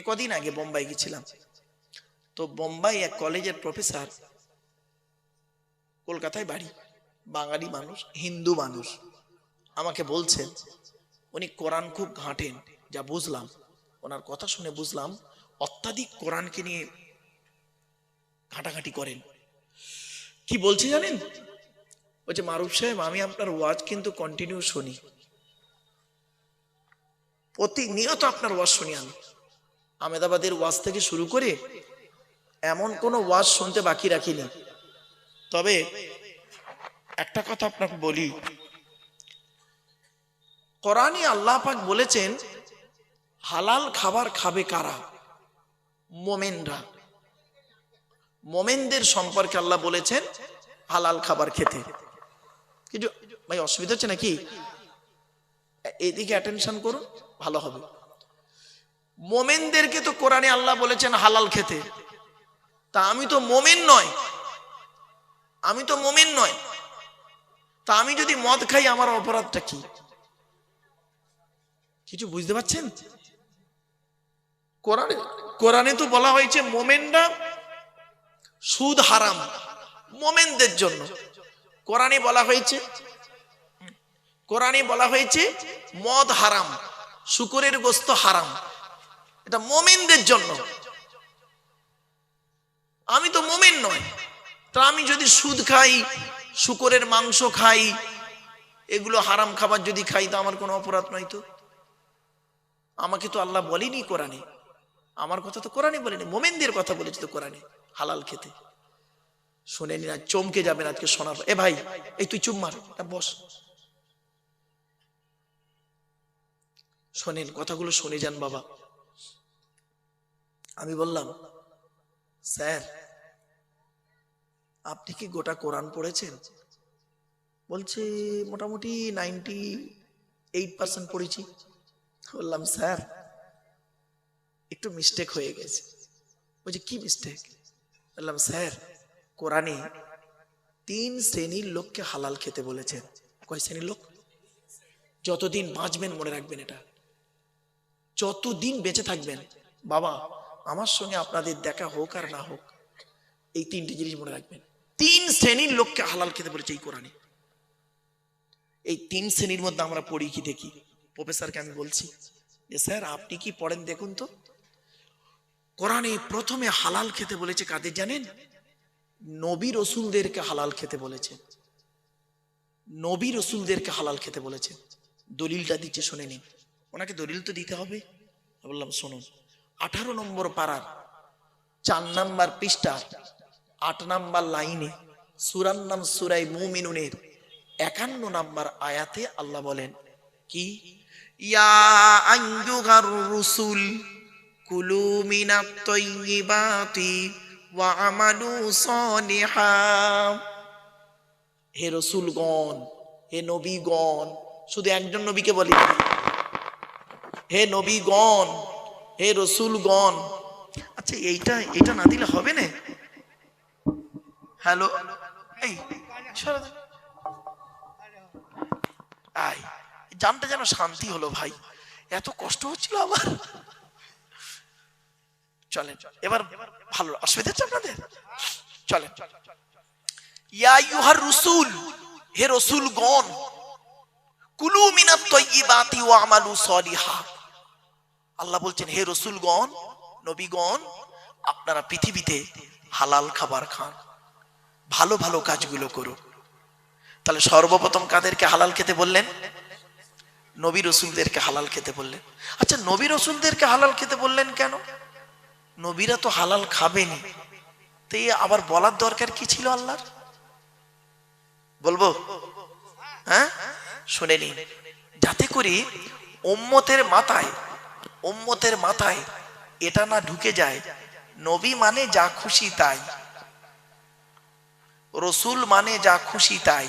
কদিন আগে বোম্বাই গেছিলাম। তো বোম্বাই এক কলেজের প্রফেসর, কলকাতায় বাড়ি, বাঙালি মানুষ, হিন্দু মানুষ, আমাকে বলছেন উনি কোরআন খুব ঘাঁটেন। যা বুঝলাম, ওনার কথা শুনে বুঝলাম অত্যাধিক কোরআনকে নিয়ে ঘাঁটাঘাঁটি করেন। কি বলছে জানেন? বলছে মারুফ সাহেব, আমি আপনার ওয়াজ কিন্তু কন্টিনিউ শুনি, প্রতিনিয়ত আপনার ওয়াজ শুনি। আমি আহমেদাবাদের ওয়াজ থেকে শুরু করে এমন কোনো ওয়াজ শুনতে বাকি রাখিনি। তবে একটা কথা আপনাকে বলি, কোরআনে আল্লাহ পাক বলেছেন হালাল খাবার খাবে কারা? মোমেনরা। মোমেনদের সম্পর্কে আল্লাহ বলেছেন হালাল খাবার খেতে। কিন্তু ভাই অসুবিধা হচ্ছে নাকি? এদিকে অ্যাটেনশন করুন, ভালো হবে। মোমেনদেরকে তো কোরআনে আল্লাহ বলেছেন হালাল খেতে, তা আমি তো মোমেন নয়, তা আমি যদি মদ খাই আমার অপরাধটা কি? কিছু বুঝতে পারছেন? কোরআনে তো বলা হয়েছে মোমেনরা, সুদ হারাম মোমেনদের জন্য। কোরআনে বলা হয়েছে মদ হারাম, শুকরের গোশত হারাম, এটা মোমেনদের জন্য। আমি তো মোমেন নয়, তা আমি যদি সুদ খাই, শুকরের মাংস খাই, এগুলো হারাম খাবার যদি খাই, তো আমার কোনো অপরাধ নয়। তো আমাকে তো আল্লাহ বলেনি কোরআনে, আমার কথা তো কোরআনে বলেনি, মোমেনদের কথা বলেছে তো কোরআনে হালাল খেতে। শুনে নিন, চমকে যাবেন আজকে শোনার। এ ভাই, এই তুই চুপ মার, বস, শোনেন কথাগুলো শুনে যান বাবা। আমি বললাম, স্যার আপনি কি গোটা কোরআন পড়েছেন? বলছে মোটামুটি 98% পড়েছি। বললাম স্যার একটু মিস্টেক হয়ে গেছে। বলছে কি মিস্টেক? বললাম স্যার কোরআনে 3 শ্রেণীর লোককে হালাল খেতে বলেছেন। কয় শ্রেণীর লোক? যতদিন বাঁচবেন মনে রাখবেন, এটা যতদিন বেঁচে থাকবেন বাবা, আমার সঙ্গে আপনাদের দেখা হোক আর না হোক, এই 3টি জিনিস মনে রাখবেন। 3 শ্রেণীর লোককে হালাল খেতে বলেছে এই কোরআনে। এই 3 শ্রেণীর মধ্যে আমরা পড়ি কি দেখি। প্রফেসরকে আমি বলছি যে স্যার আপনি কি পড়েন দেখুন তো। কোরআনে প্রথমে হালাল খেতে বলেছে কাদের জানেন? নবী রসুলদেরকে হালাল খেতে বলেছে, নবী রসুলদেরকে হালাল খেতে বলেছে। দলিলটা দিচ্ছে, শুনে নিন। ওনাকে দলিল তো দিতে হবে। বললাম শুনুন, 18 নম্বর পারার 4 নাম্বার পৃষ্ঠা 8 নাম্বার লাইনে সূরার নাম সূরা মুমিনুনের 51 নাম্বার আয়াতে আল্লাহ বলেন কি, ইয়া আইয়ুহার রুসুল কুলু মিনাত তাইয়্যিবাতি ওয়া আমালু সলিহা। হে রসুলগণ, হে নবীগণ, শুধু একজন নবীকে বলি, হে নবীগণ, হে রসুলগণ। আচ্ছা এইটা না দিলে হবে না? হ্যালো, এই আই জানতে যেন শান্তি হলো ভাই, এত কষ্ট হচ্ছিল আমার। চলেন এবার ভালো, অসুবিধা হচ্ছে আপনাদের? চলেন। ইয়া আইয়ুহার রুসুল, হে রসুলগণ, কুলু মিনাত তাইয়্যিবাতি ওয়া আমালু সলিহা। আল্লাহ বলছেন হে রসুলগণ, নবীগণ, আপনারা পৃথিবীতে হালাল খাবার খান, ভালো ভালো কাজগুলো করুন। তাহলে সর্বপ্রথম কাদেরকে হালাল খেতে বললেন? নবী রসুলদেরকে হালাল খেতে বললেন। আচ্ছা নবী রসুলদেরকে হালাল খেতে বললেন কেন? নবীরা তো হালাল খাবেনি, তো আবার বলার দরকার কি ছিল আল্লাহর? বলবো? হ্যাঁ, শুনে নিন, যাতে করে উম্মতের মাথায় এটা না ঢুকে যায় নবী মানে যা খুশি তাই, রসুল মানে যা খুশি তাই,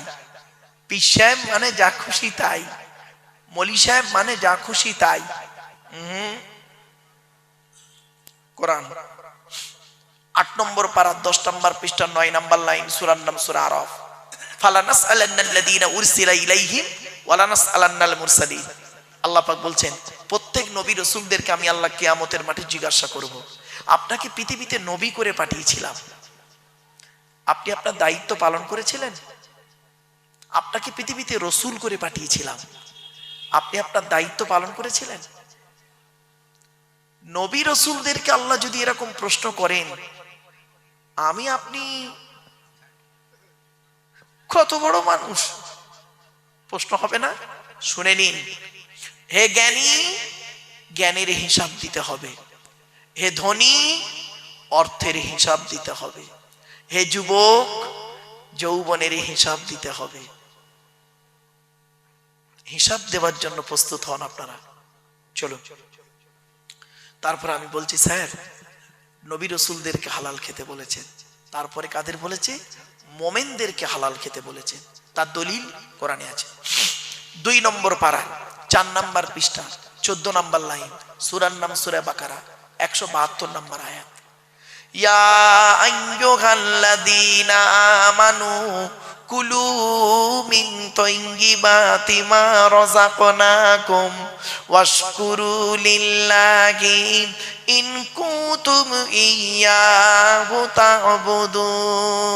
পীর সাহেব মানে যা খুশি তাই, মলি সাহেব মানে যা খুশি তাই। কোরআন 8 নম্বর পারা 10 নম্বর পৃষ্ঠা 9 নম্বর লাইন, সূরার নাম সূরা আরাফ। ফালানাসআলান্নাল্লাযীনা উরসিলা ইলাইহিম ওয়ালানাসআলান্নাল মুরসালিন। আল্লাহ পাক বলছেন প্রত্যেক নবী রাসূলদেরকে আমি আল্লাহ কিয়ামতের মাঠে জিজ্ঞাসা করব, আপনাকে পৃথিবীতে নবী করে পাঠিয়েছিলাম, আপনি আপনার দায়িত্ব পালন করেছিলেন? আপনাকে পৃথিবীতে রসুল করে পাঠিয়েছিলাম, আপনি আপনার দায়িত্ব পালন করেছিলেন? নবী রসুলদেরকে আল্লাহ যদি এরকম প্রশ্ন করেন, আমি আপনি কত বড় মানুষ, প্রশ্ন হবে না? শুনে নিন, হে জ্ঞানী, জ্ঞানের হিসাব দিতে হবে। হে ধনী, অর্থের হিসাব দিতে হবে। হে যুবক, যৌবনের হিসাব দিতে হবে। হিসাব দেওয়ার জন্য প্রস্তুত হন আপনারা। চলো, তারপর আমি বলছি স্যার, নবী রসুলদেরকে হালাল খেতে বলেছেন, তারপরে কাদের বলেছে? মোমেনদেরকে হালাল খেতে বলেছেন। তার দলিল কোরআনে আছে। 2 নম্বর পারা 4 নম্বর পৃষ্ঠা 14 নম্বর লাইন, সূরার নাম সূরা বাকারা, 172 নম্বর আয়াত। ইয়া আইয়ুহাল্লাযীনা আমানু কুলু মিন তাইয়্যিবাতি মা রাযাকনাকুম ওয়াশকুরু লিল্লাহি ইন কুনতুম ইয়্যাহু তা'বুদুন।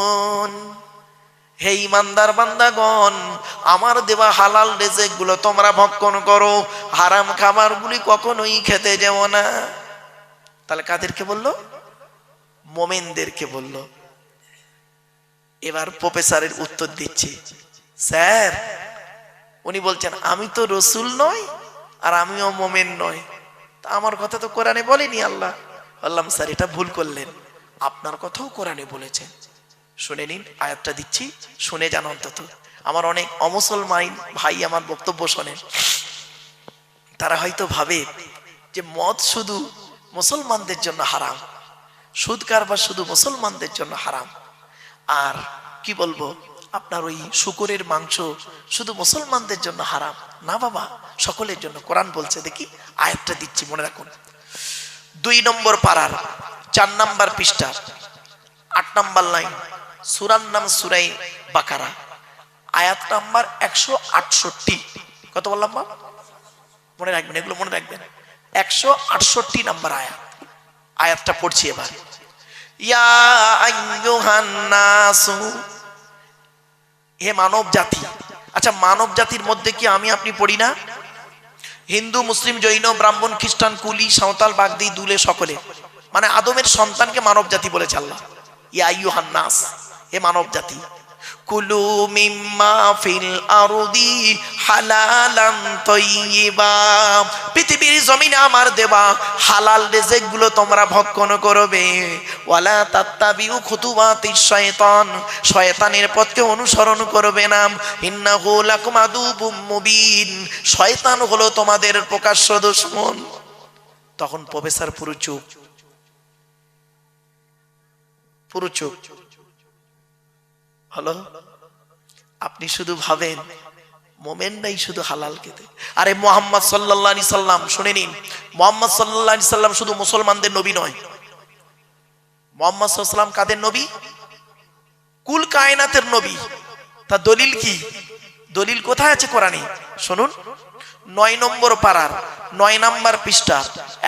হে ঈমানদার বান্দাগণ, আমার দেওয়া হালাল রিজিকগুলো তোমরা ভক্ষণ করো, হারাম খাবারগুলি কখনোই খেতে যেও না। তাহলে কাদেরকে বললো? মোমেনদেরকে বললো। এবার প্রফেসরের উত্তর দিচ্ছি, স্যার উনি বলছেন আমি তো রসুল নই আর আমিও মোমেন নই, তা আমার কথা তো কোরআনে বলেনি আল্লাহ। বললাম স্যার এটা ভুল করলেন, আপনার কথাও কোরআনে বলেছেন। শুনে নিন, আয়াতটা দিচ্ছি, শুনে যান অন্তত। আমার অনেক অমুসলমান ভাই আমার বক্তব্য শোনেন, তারা হয়তো ভাবে যে মদ শুধু মুসলমানদের জন্য হারাম, সুদ কারবার শুধু মুসলমানদের জন্য হারাম, আর কি বলবো আপনার ওই শুকরের মাংস শুধু মুসলমানদের জন্য হারাম। না বাবা, সকলের জন্য। কোরআন বলছে, দেখি আয়াতটা দিচ্ছি, মনে রাখুন। 2 নম্বর পারার 4 নম্বর পৃষ্ঠা 8 নম্বর লাইন, সূরার নাম সূরা বাকারা, আয়াত নাম্বার 168। কত বললাম বাবা? মনে রাখবেন, এগুলো মনে রাখবেন। 168 নম্বর আয়াত। আয়াতটা পড়ছি এবার। ইয়া আইয়ুহান নাসু, হে মানব জাতি। আচ্ছা, মানব জাতির মধ্যে কি আমি আপনি পড়ি না? হিন্দু, মুসলিম, জৈন, ব্রাহ্মণ, খ্রিস্টান, কুলি, সাঁওতাল, বাগদি, দুলে, সকলে, মানে আদমের সন্তানকে মানব জাতি বলেছে আল্লাহ। ইয়া আইয়ুহান নাস, হে মানব জাতি, কুলু মিম্মা ফিল আরদি হালালান তাইয়্যিবা, পৃথিবীর জমিনে আমার দেওয়া হালাল রিজিকগুলো তোমরা ভক্ষণ করবে। ওয়ালা তাত্তাবিউ খুতুওয়াতিশ শায়তান, শয়তানের পথকে অনুসরণ করবে না। ইন্নাহু লাকুম আদুউম মুবিন, শয়তান হলো তোমাদের প্রকাশ্য দুশমন। তখন প্রফেসর পুরো চুপ, পুরো চুপ। হলো, আপনি শুধু ভাবেন মোমেনরাই শুধু হালাল খেতে। আরে মুহাম্মদ সাল্লাল্লাহু আলাইহি সাল্লাম, শুনে নিন, মুহাম্মদ সাল্লাল্লাহু আলাইহি সাল্লাম শুধু মুসলমানদের নবী নয়। মুহাম্মদ সাল্লাল্লাহু আলাইহি সাল্লাম কাদের নবী? কুল কায়নাতের নবী। তা দলিল কি? দলিল কোথায় আছে কোরআনে? শুনুন, 9 নম্বর পারার 9 নম্বর পৃষ্ঠা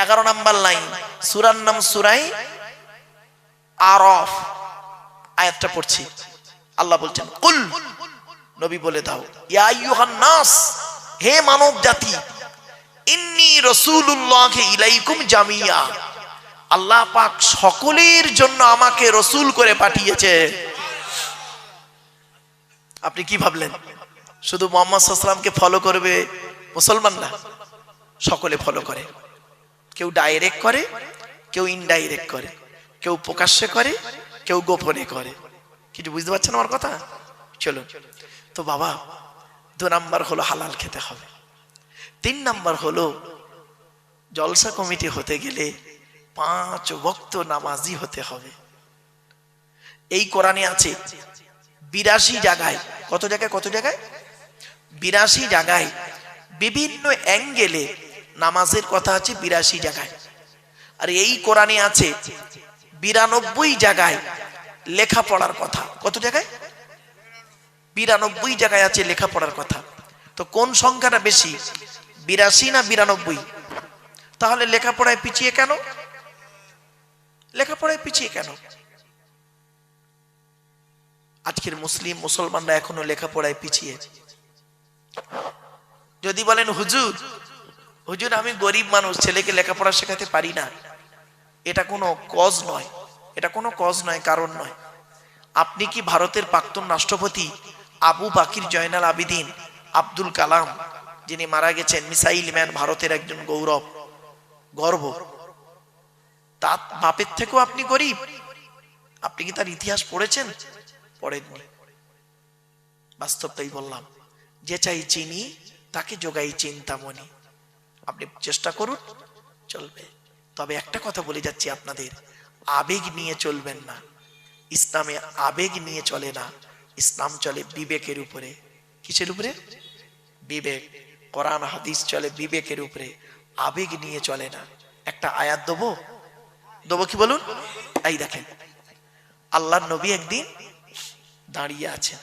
11 নম্বর লাইন, সূরার নাম সূরা আরাফ, আয়াতটা পড়ছি। আল্লাহ বলছেন, কুল, নবী বলে দাও, ইয়া আইয়ুহান নাস, হে মানব জাতি, ইন্নী রাসূলুল্লাহি ইলাইকুম জামিয়া, আল্লাহ পাক সকলের জন্য আমাকে রসুল করে পাঠিয়েছে। আপনি কি ভাবলেন শুধু মুহাম্মদ সাল্লাল্লাহু আলাইহি সাল্লামকে ফলো করবে মুসলমান? না, সকলে ফলো করে। কেউ ডাইরেক্ট করে, কেউ ইনডাইরেক্ট করে, কেউ প্রকাশ্যে করে, কেউ গোপনে করে। কিছু বুঝতে পারছেন আমার কথা? চলো তো বাবা, 2 নাম্বার হলো হালাল খেতে হবে। 3 নাম্বার হলো জলসা কমিটি হতে গেলে 5 ওয়াক্ত নামাজি হতে হবে। এই কোরআনে আছে 82 জায়গায়, কত জায়গায়? 82 জায়গায় বিভিন্ন অ্যাঙ্গেলে নামাজের কথা আছে 82 জায়গায়। আর এই কোরআনে আছে 92 জায়গায় লেখাপড়ার কথা। কত জায়গায়? 92 জায়গায় আছে লেখাপড়ার কথা। তো কোন সংখ্যাটা বেশি, 82 না 92? তাহলে লেখাপড়ায় পিছিয়ে কেন? লেখাপড়ায় পিছিয়ে কেন? আজকের মুসলমানরা এখনো লেখাপড়ায় পিছিয়ে। যদি বলেন হুজুর হুজুর আমি গরিব মানুষ, ছেলেকে লেখাপড়া শেখাতে পারি না, এটা কোনো কজ নয়, এটা কোনো কজ নয়, কারণ নয়। আপনি কি ভারতের প্রাক্তন রাষ্ট্রপতি আবু বাকির জয়নাল আবিদিন আব্দুল কালাম, যিনি মারা গেছেন, মিসাইল ম্যান, ভারতের একজন গৌরব, গর্ব, তার বাপের থেকেও আপনি গরিব? আপনি কি তার ইতিহাস পড়েছেন? পড়েননি। বাস্তবটাই বললাম, যে চাই চিনি তাকে যোগাই চিন্তামণি। আপনি চেষ্টা করুন, চলবে। তবে একটা কথা বলে যাচ্ছি আপনাদের, আবেগ নিয়ে চলবেন না। ইসলামে আবেগ নিয়ে চলে না, ইসলাম চলে বিবেকের উপরে। কিসের উপরে? বিবেক। কোরআন হাদিস চলে বিবেকের উপরে, আবেগ নিয়ে চলে না। একটা আয়াত দেবো কি বলুন? এই দেখেন, আল্লাহর নবী একদিন দাঁড়িয়ে আছেন,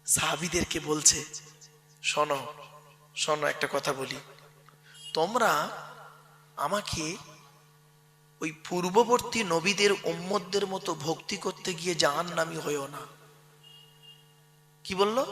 সাহাবীদেরকে বলছে, শোনো শোনো একটা কথা বলি, তোমরা আমাকে ওই পূর্ববর্তী নবীদের উম্মতদের মতো ভক্তি করতে গিয়ে জাহান্নামী হইও না। কি বললো?